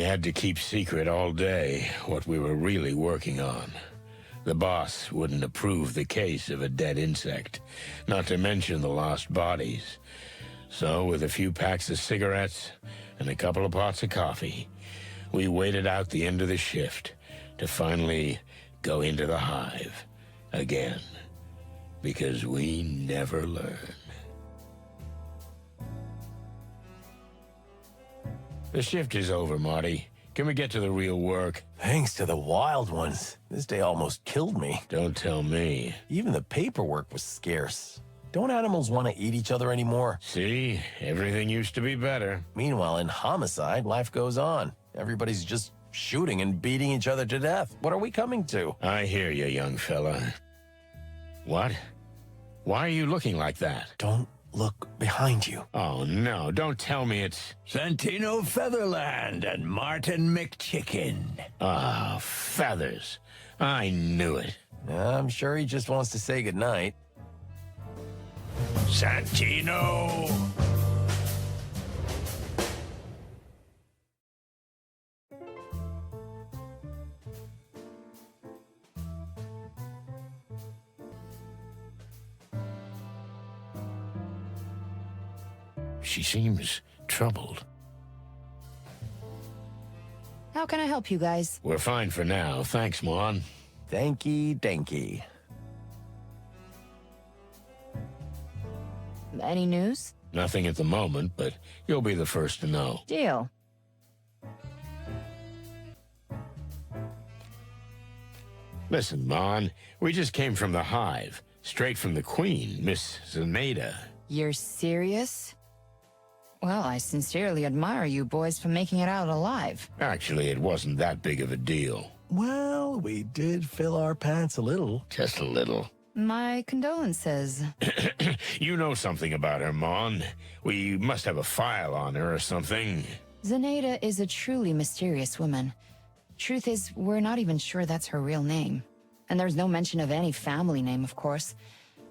We had to keep secret all day what we were really working on. The boss wouldn't approve the case of a dead insect, not to mention the lost bodies. So, with a few packs of cigarettes and a couple of pots of coffee, we waited out the end of the shift to finally go into the hive again. Because we never learn. The shift is over, Marty. Can we get to the real work? Thanks to the wild ones. This day almost killed me. Don't tell me. Even the paperwork was scarce. Don't animals want to eat each other anymore? See? Everything used to be better. Meanwhile, in homicide, life goes on. Everybody's just shooting and beating each other to death. What are we coming to? I hear you, young fella. What? Why are you looking like that? Don't look behind you. Oh, no. Don't tell me it's... Santino Featherland and Martin McChicken. Ah, Feathers. I knew it. I'm sure he just wants to say goodnight. Santino! She seems troubled. How can I help you guys? We're fine for now. Thanks, Mon. Thanky danky. Any news? Nothing at the moment, but you'll be the first to know. Deal. Listen, Mon, we just came from the Hive. Straight from the Queen, Miss Zenaida. You're serious? Well, I sincerely admire you boys for making it out alive. Actually, it wasn't that big of a deal. Well, we did fill our pants a little. Just a little. My condolences. You know something about her, Mon. We must have a file on her or something. Zenaida is a truly mysterious woman. Truth is, we're not even sure that's her real name. And there's no mention of any family name, of course.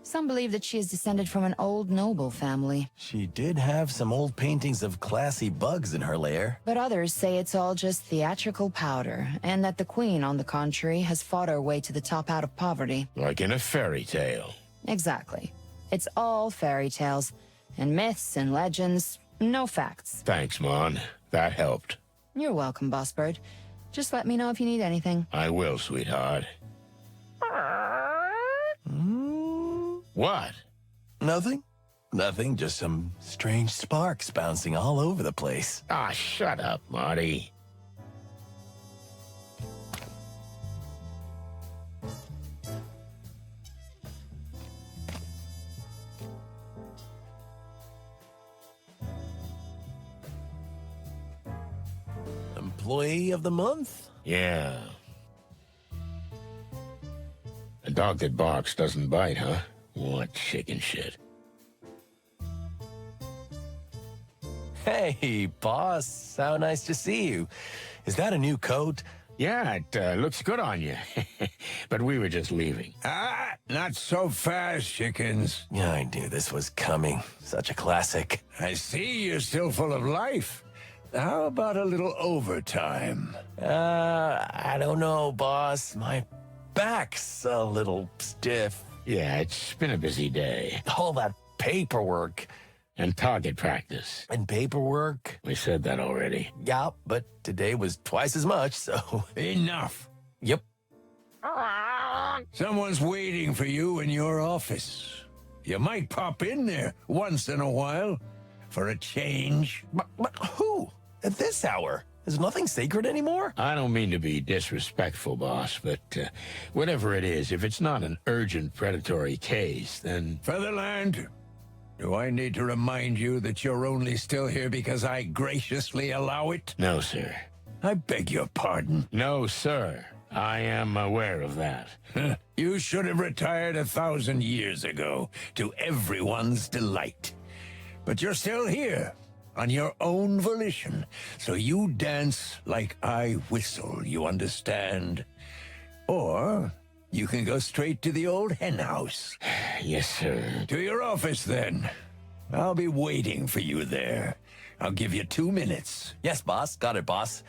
Some believe that she is descended from an old noble family. She did have some old paintings of classy bugs in her lair. But others say it's all just theatrical powder, and that the queen, on the contrary, has fought her way to the top out of poverty. Like in a fairy tale. Exactly. It's all fairy tales, and myths and legends, no facts. Thanks, Mon. That helped. You're welcome, Boss Bird. Just let me know if you need anything. I will, sweetheart. What? Nothing? Nothing, just some strange sparks bouncing all over the place. Ah, shut up, Marty. Employee of the month? Yeah. A dog that barks doesn't bite, huh? What chicken shit. Hey, boss. How nice to see you. Is that a new coat? Yeah, it looks good on you. But we were just leaving. Ah, not so fast, chickens. Yeah, I knew this was coming. Such a classic. I see you're still full of life. How about a little overtime? I don't know, boss. My back's a little stiff. Yeah, it's been a busy day. All that paperwork. And target practice. And paperwork. We said that already. Yeah, but today was twice as much, so... Enough. Yep. Someone's waiting for you in your office. You might pop in there once in a while for a change. But who? At this hour? There's nothing sacred anymore? I don't mean to be disrespectful, boss, but whatever it is, if it's not an urgent predatory case, then... Featherland, do I need to remind you that you're only still here because I graciously allow it? No, sir. I beg your pardon. No, sir. I am aware of that. You should have retired 1,000 years ago, to everyone's delight. But you're still here, on your own volition, so you dance like I whistle, you understand? Or you can go straight to the old henhouse. Yes, sir. To your office, then. I'll be waiting for you there. I'll give you 2 minutes. Yes, boss. Got it, boss.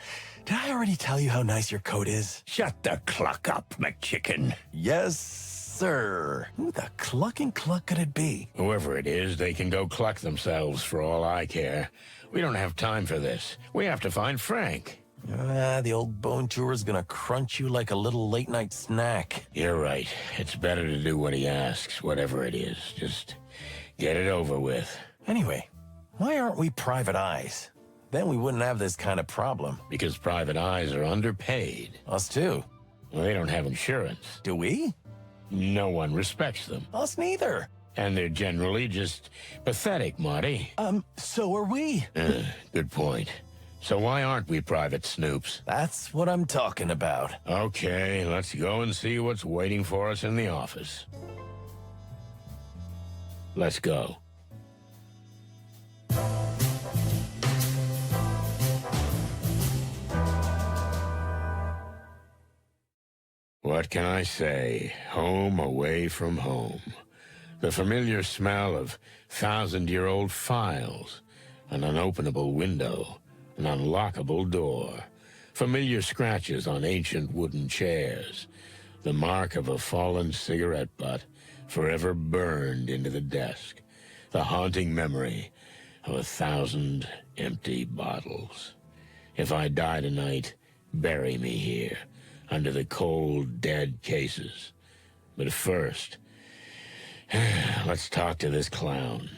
Did I already tell you how nice your coat is? Shut the clock up, McChicken. Yes, sir. Who the clucking cluck could it be? Whoever it is, they can go cluck themselves for all I care. We don't have time for this. We have to find Frank. The old bone chewer's gonna crunch you like a little late-night snack. You're right. It's better to do what he asks, whatever it is. Just get it over with. Anyway, why aren't we private eyes? Then we wouldn't have this kind of problem. Because private eyes are underpaid. Us too. Well, they don't have insurance. Do we? No one respects them. Us neither. And they're generally just pathetic, Marty. So are we. Good point. So why aren't we private snoops? That's what I'm talking about. Okay, let's go and see what's waiting for us in the office. Let's go. What can I say? Home away from home. The familiar smell of 1,000-year-old files, an unopenable window, an unlockable door, familiar scratches on ancient wooden chairs, the mark of a fallen cigarette butt forever burned into the desk, the haunting memory of 1,000 empty bottles. If I die tonight, bury me here, under the cold, dead cases. But first, let's talk to this clown.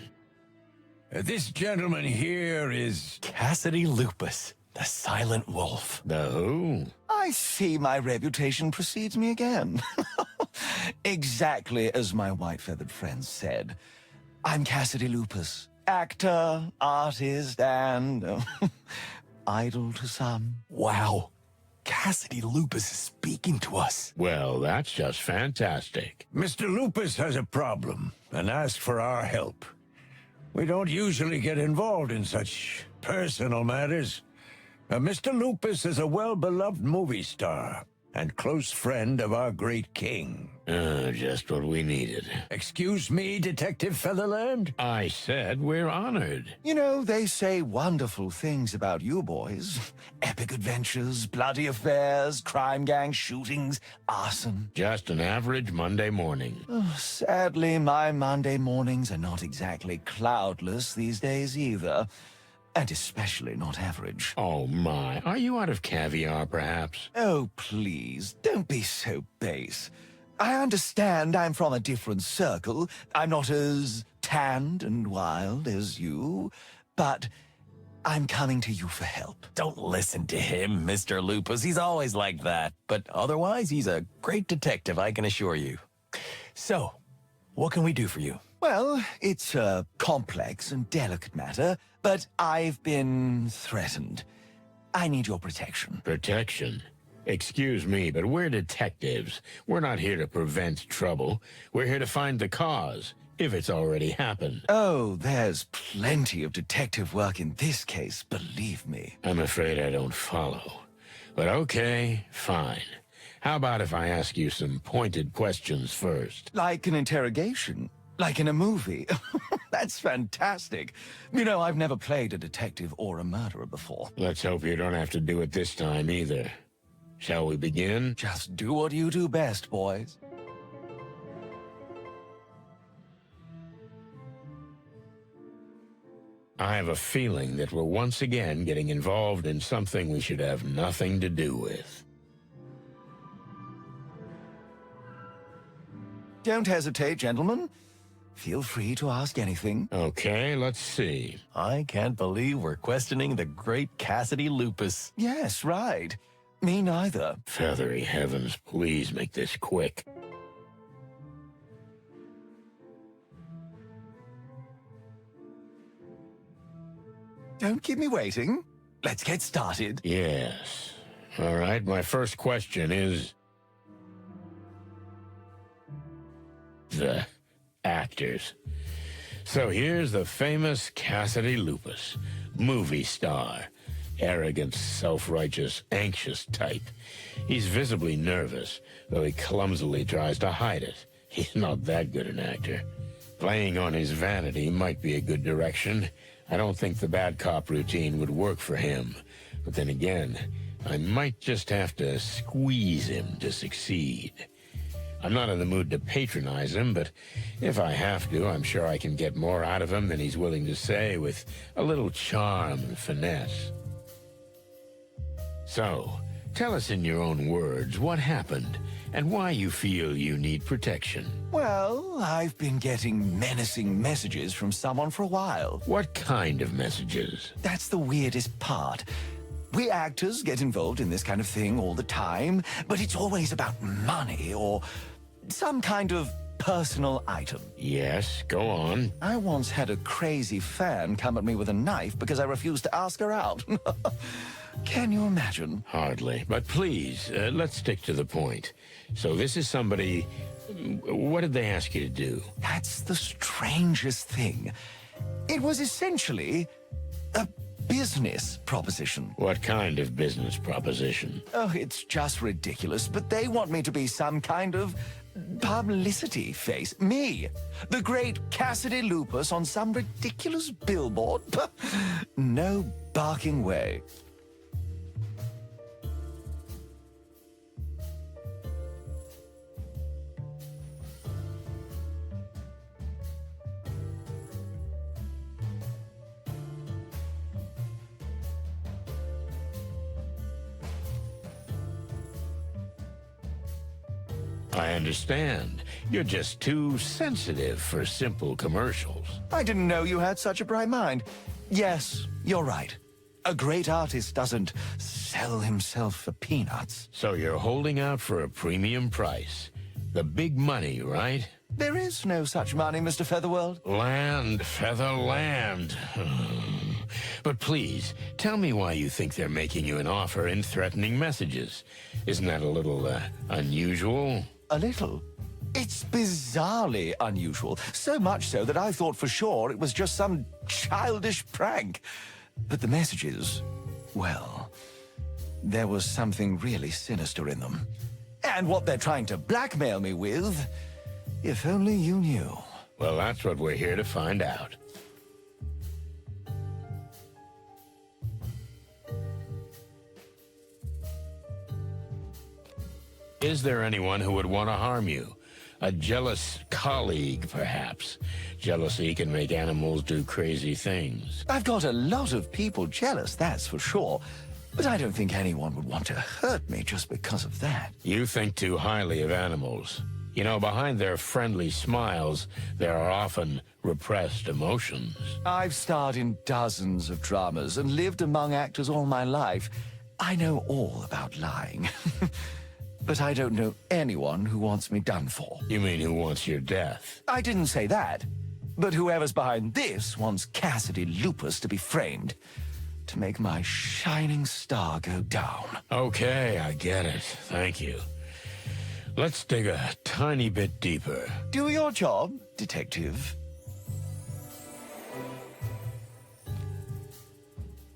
This gentleman here is... Cassidy Lupus, the silent wolf. The who? I see my reputation precedes me again. Exactly as my white-feathered friend said. I'm Cassidy Lupus, actor, artist, and idol to some. Wow. Cassidy Lupus is speaking to us. Well, that's just fantastic. Mr. Lupus has a problem and asked for our help. We don't usually get involved in such personal matters. Mr. Lupus is a well-beloved movie star and close friend of our great king. Just what we needed. Excuse me, Detective Featherland? I said we're honored. You know, they say wonderful things about you boys. Epic adventures, bloody affairs, crime gang shootings, arson. Just an average Monday morning. Sadly, my Monday mornings are not exactly cloudless these days either. And especially not average. Oh my, are you out of caviar perhaps? Oh, please, don't be so base. I understand I'm from a different circle. I'm not as tanned and wild as you, but I'm coming to you for help. Don't listen to him, Mr. Lupus. He's always like that. But otherwise, he's a great detective, I can assure you. So, what can we do for you? Well, it's a complex and delicate matter, but I've been threatened. I need your protection. Protection? Excuse me, but we're detectives. We're not here to prevent trouble. We're here to find the cause, if it's already happened. Oh, there's plenty of detective work in this case, believe me. I'm afraid I don't follow. But okay, fine. How about if I ask you some pointed questions first? Like an interrogation? Like in a movie? That's fantastic. You know, I've never played a detective or a murderer before. Let's hope you don't have to do it this time either. Shall we begin? Just do what you do best, boys. I have a feeling that we're once again getting involved in something we should have nothing to do with. Don't hesitate, gentlemen. Feel free to ask anything. Okay, let's see. I can't believe we're questioning the great Cassidy Lupus. Yes, right. Me neither. Feathery heavens, please make this quick. Don't keep me waiting. Let's get started. Yes. All right, my first question is... the actors. So here's the famous Cassidy Lupus, movie star. Arrogant, self-righteous, anxious type. He's visibly nervous, though he clumsily tries to hide it. He's not that good an actor. Playing on his vanity might be a good direction, I don't think the bad cop routine would work for him. But then again, I might just have to squeeze him to succeed. I'm not in the mood to patronize him, but if I have to, I'm sure I can get more out of him than he's willing to say with a little charm and finesse. So, tell us in your own words what happened and why you feel you need protection. Well, I've been getting menacing messages from someone for a while. What kind of messages? That's the weirdest part. We actors get involved in this kind of thing all the time, but it's always about money or some kind of personal item. Yes, go on. I once had a crazy fan come at me with a knife because I refused to ask her out. Can you imagine? Hardly. But please, let's stick to the point. So this is somebody... What did they ask you to do? That's the strangest thing. It was essentially a business proposition. What kind of business proposition? Oh, it's just ridiculous, but they want me to be some kind of publicity face. Me, the great Cassidy Lupus on some ridiculous billboard. No barking way. I understand. You're just too sensitive for simple commercials. I didn't know you had such a bright mind. Yes, you're right. A great artist doesn't sell himself for peanuts. So you're holding out for a premium price. The big money, right? There is no such money, Mr. Featherworld. Land, feather, land. But please, tell me why you think they're making you an offer in threatening messages. Isn't that a little, unusual? A little. It's bizarrely unusual. So much so that I thought for sure it was just some childish prank. But the messages, well, there was something really sinister in them. And what they're trying to blackmail me with, if only you knew. Well, that's what we're here to find out. Is there anyone who would want to harm you? A jealous colleague, perhaps. Jealousy can make animals do crazy things. I've got a lot of people jealous, that's for sure. But I don't think anyone would want to hurt me just because of that. You think too highly of animals. You know, behind their friendly smiles, there are often repressed emotions. I've starred in dozens of dramas and lived among actors all my life. I know all about lying. But I don't know anyone who wants me done for. You mean who wants your death? I didn't say that. But whoever's behind this wants Cassidy Lupus to be framed. To make my shining star go down. Okay, I get it. Thank you. Let's dig a tiny bit deeper. Do your job, detective.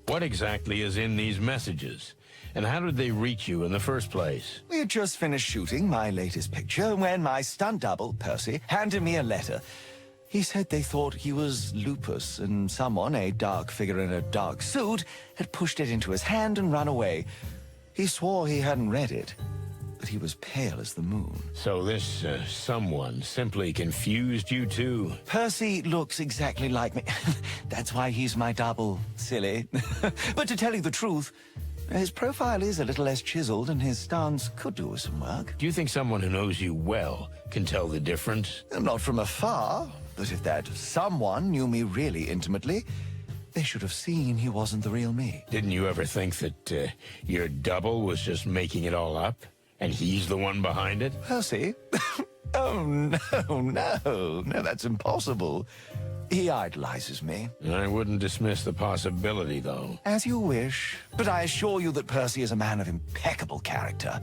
What exactly is in these messages? And how did they reach you in the first place? We had just finished shooting my latest picture when my stunt double, Percy, handed me a letter. He said they thought he was Lupus, and someone, a dark figure in a dark suit, had pushed it into his hand and run away. He swore he hadn't read it, but he was pale as the moon. So this someone simply confused you two? Percy looks exactly like me. That's why he's my double, silly. But to tell you the truth, his profile is a little less chiseled and his stance could do with some work. Do you think someone who knows you well can tell the difference? Not from afar, but if that someone knew me really intimately, they should have seen he wasn't the real me. Didn't you ever think that your double was just making it all up? And he's the one behind it? Percy? Oh, no, that's impossible. He idolizes me. I wouldn't dismiss the possibility, though. As you wish, but I assure you that Percy is a man of impeccable character.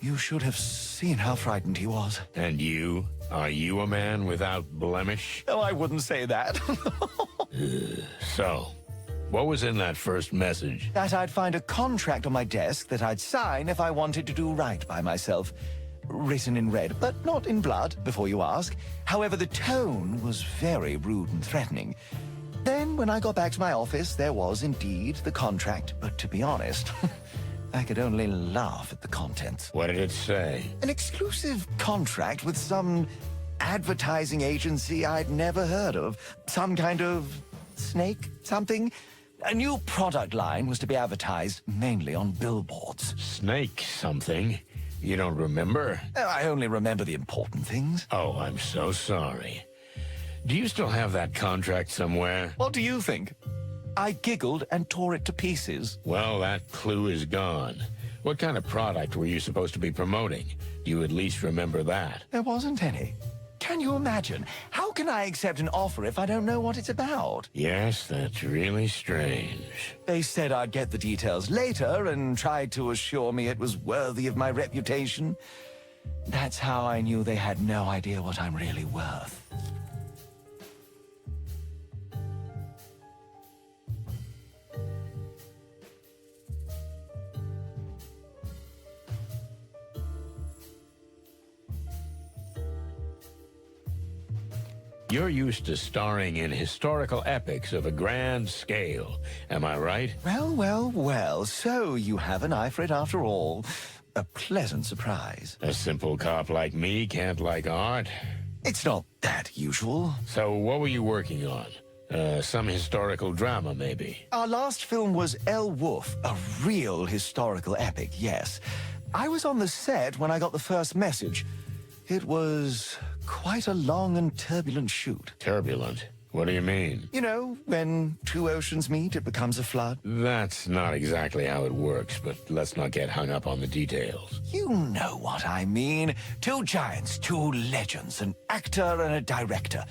You should have seen how frightened he was. And you? Are you a man without blemish? Oh, I wouldn't say that. So, what was in that first message? That I'd find a contract on my desk that I'd sign if I wanted to do right by myself. Written in red, but not in blood, before you ask. However, the tone was very rude and threatening. Then, when I got back to my office, there was indeed the contract. But to be honest, I could only laugh at the contents. What did it say? An exclusive contract with some advertising agency I'd never heard of. Some kind of snake something. A new product line was to be advertised mainly on billboards. Snake something? You don't remember? I only remember the important things. Oh, I'm so sorry. Do you still have that contract somewhere? What do you think? I giggled and tore it to pieces. Well, that clue is gone. What kind of product were you supposed to be promoting? Do you at least remember that? There wasn't any. Can you imagine? How can I accept an offer if I don't know what it's about? Yes, that's really strange. They said I'd get the details later and tried to assure me it was worthy of my reputation. That's how I knew they had no idea what I'm really worth. You're used to starring in historical epics of a grand scale, am I right? Well, well, well, so you have an eye for it after all. A pleasant surprise. A simple cop like me can't like art. It's not that usual. So what were you working on? Some historical drama, maybe? Our last film was El Wolf, a real historical epic, yes. I was on the set when I got the first message. It was quite a long and turbulent shoot. Turbulent? What do you mean? You know, when two oceans meet, it becomes a flood. That's not exactly how it works, but let's not get hung up on the details. You know what I mean. Two giants, two legends, an actor and a director,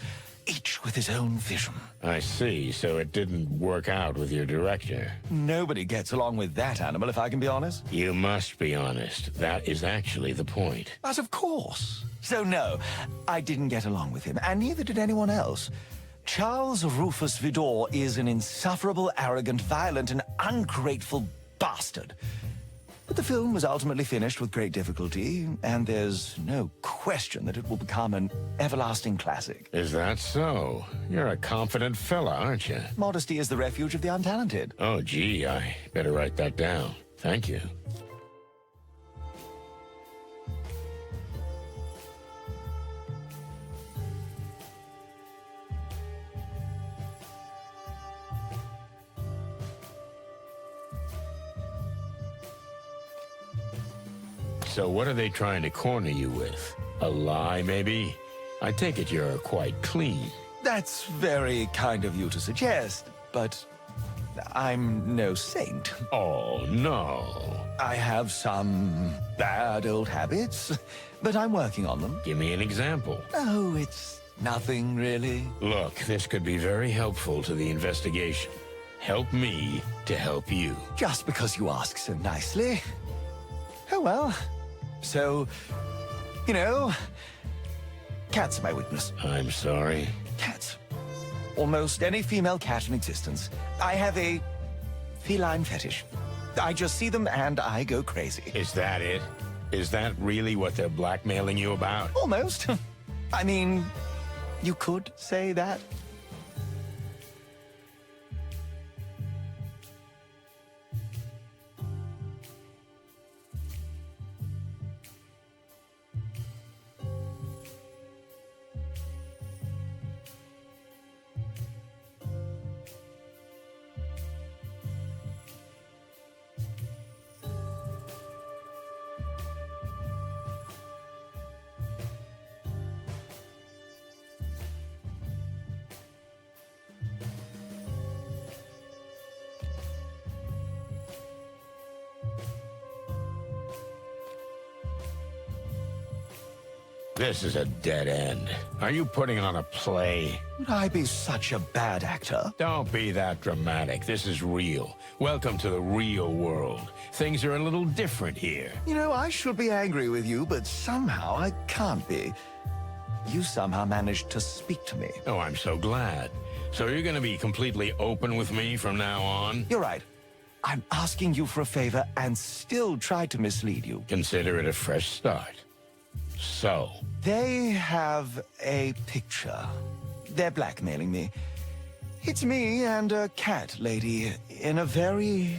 each with his own vision. I see, so it didn't work out with your director. Nobody gets along with that animal, if I can be honest. You must be honest. That is actually the point. But of course. So no, I didn't get along with him, and neither did anyone else. Charles Rufus Vidor is an insufferable, arrogant, violent, and ungrateful bastard. But the film was ultimately finished with great difficulty, and there's no question that it will become an everlasting classic. Is that so? You're a confident fella, aren't you? Modesty is the refuge of the untalented. Oh, gee, I better write that down. Thank you. So what are they trying to corner you with? A lie, maybe? I take it you're quite clean. That's very kind of you to suggest, but I'm no saint. Oh, no. I have some bad old habits, but I'm working on them. Give me an example. Oh, it's nothing really. Look, this could be very helpful to the investigation. Help me to help you. Just because you ask so nicely. Oh, well. So, you know, cats are my weakness. I'm sorry. Cats. Almost any female cat in existence. I have a feline fetish. I just see them and I go crazy. Is that it? Is that really what they're blackmailing you about? Almost. I mean, you could say that. This is a dead end. Are you putting on a play? Would I be such a bad actor? Don't be that dramatic. This is real. Welcome to the real world. Things are a little different here. You know, I should be angry with you, but somehow I can't be. You somehow managed to speak to me. Oh, I'm so glad. So you're going to be completely open with me from now on? You're right. I'm asking you for a favor and still try to mislead you. Consider it a fresh start. So, They have a picture. They're blackmailing me. It's me and a cat lady in a very,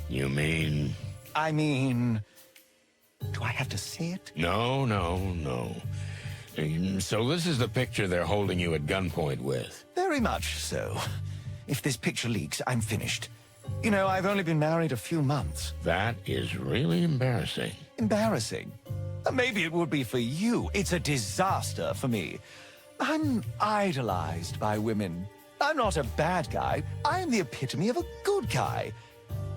You mean... I mean... Do I have to say it? No. So this is the picture they're holding you at gunpoint with. Very much so. If this picture leaks, I'm finished. You know, I've only been married a few months. That is really embarrassing. Embarrassing? Maybe it would be for you. It's a disaster for me. I'm idolized by women. I'm not a bad guy. I'm the epitome of a good guy.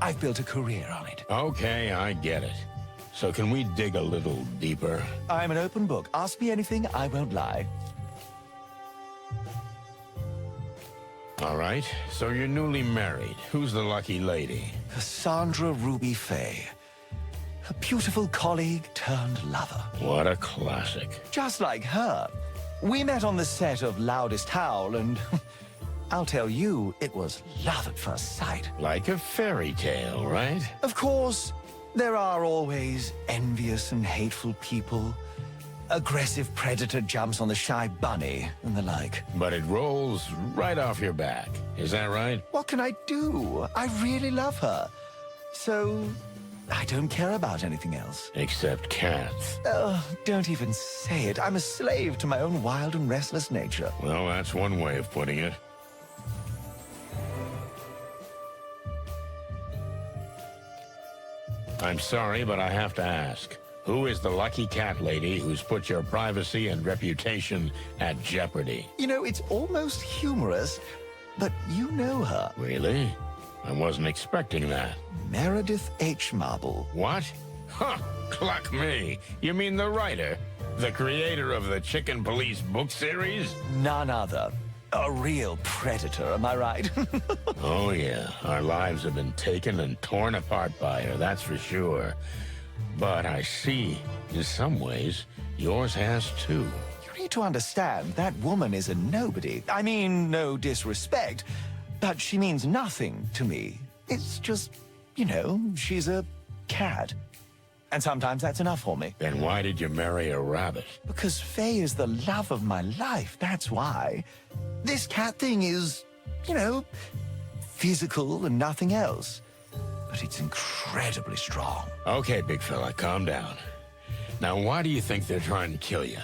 I've built a career on it. Okay, I get it. So can we dig a little deeper? I'm an open book. Ask me anything, I won't lie. All right, so you're newly married. Who's the lucky lady? Cassandra Ruby Faye. A beautiful colleague turned lover. What a classic. Just like her. We met on the set of Loudest Howl, and I'll tell you, it was love at first sight. Like a fairy tale, right? Of course, there are always envious and hateful people. Aggressive predator jumps on the shy bunny, and the like. But it rolls right off your back. Is that right? What can I do? I really love her. So, I don't care about anything else. Except cats. Oh, don't even say it. I'm a slave to my own wild and restless nature. Well, that's one way of putting it. I'm sorry, but I have to ask. Who is the lucky cat lady who's put your privacy and reputation at jeopardy? You know, it's almost humorous, but you know her. Really? I wasn't expecting that. Meredith H. Marble. What? Huh, cluck me. You mean the writer? The creator of the ChickenPolice book series? None other. A real predator, am I right? Oh yeah, our lives have been taken and torn apart by her, that's for sure. But I see, in some ways, yours has too. You need to understand, that woman is a nobody. I mean, no disrespect, but she means nothing to me. It's just, you know, she's a cat. And sometimes that's enough for me. Then why did you marry a rabbit? Because Faye is the love of my life, that's why. This cat thing is, you know, physical and nothing else. But it's incredibly strong. Okay, big fella, calm down. Now, why do you think they're trying to kill you?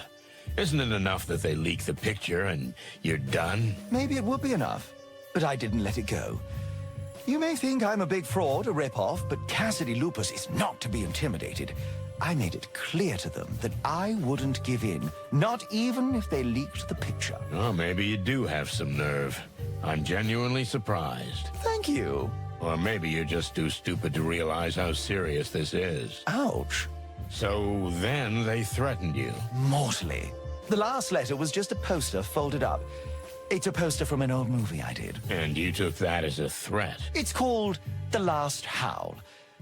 Isn't it enough that they leak the picture and you're done? Maybe it would be enough, but I didn't let it go. You may think I'm a big fraud, a rip-off, but Cassidy Lupus is not to be intimidated. I made it clear to them that I wouldn't give in, not even if they leaked the picture. Oh, maybe you do have some nerve. I'm genuinely surprised. Thank you. Or maybe you're just too stupid to realize how serious this is. Ouch. So then they threatened you. Mortally. The last letter was just a poster folded up. It's a poster from an old movie I did. And you took that as a threat. It's called The Last Howl.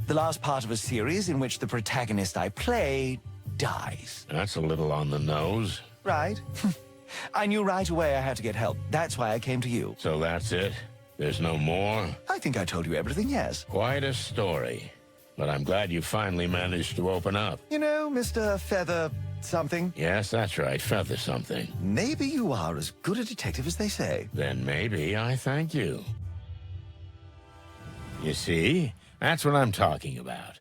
The last part of a series in which the protagonist I play dies. That's a little on the nose. Right. I knew right away I had to get help. That's why I came to you. So that's it? There's no more? I think I told you everything, yes. Quite a story. But I'm glad you finally managed to open up. You know, Mr. Feather something? Yes, that's right. Feather something. Maybe you are as good a detective as they say. Then maybe I thank you. You see? That's what I'm talking about.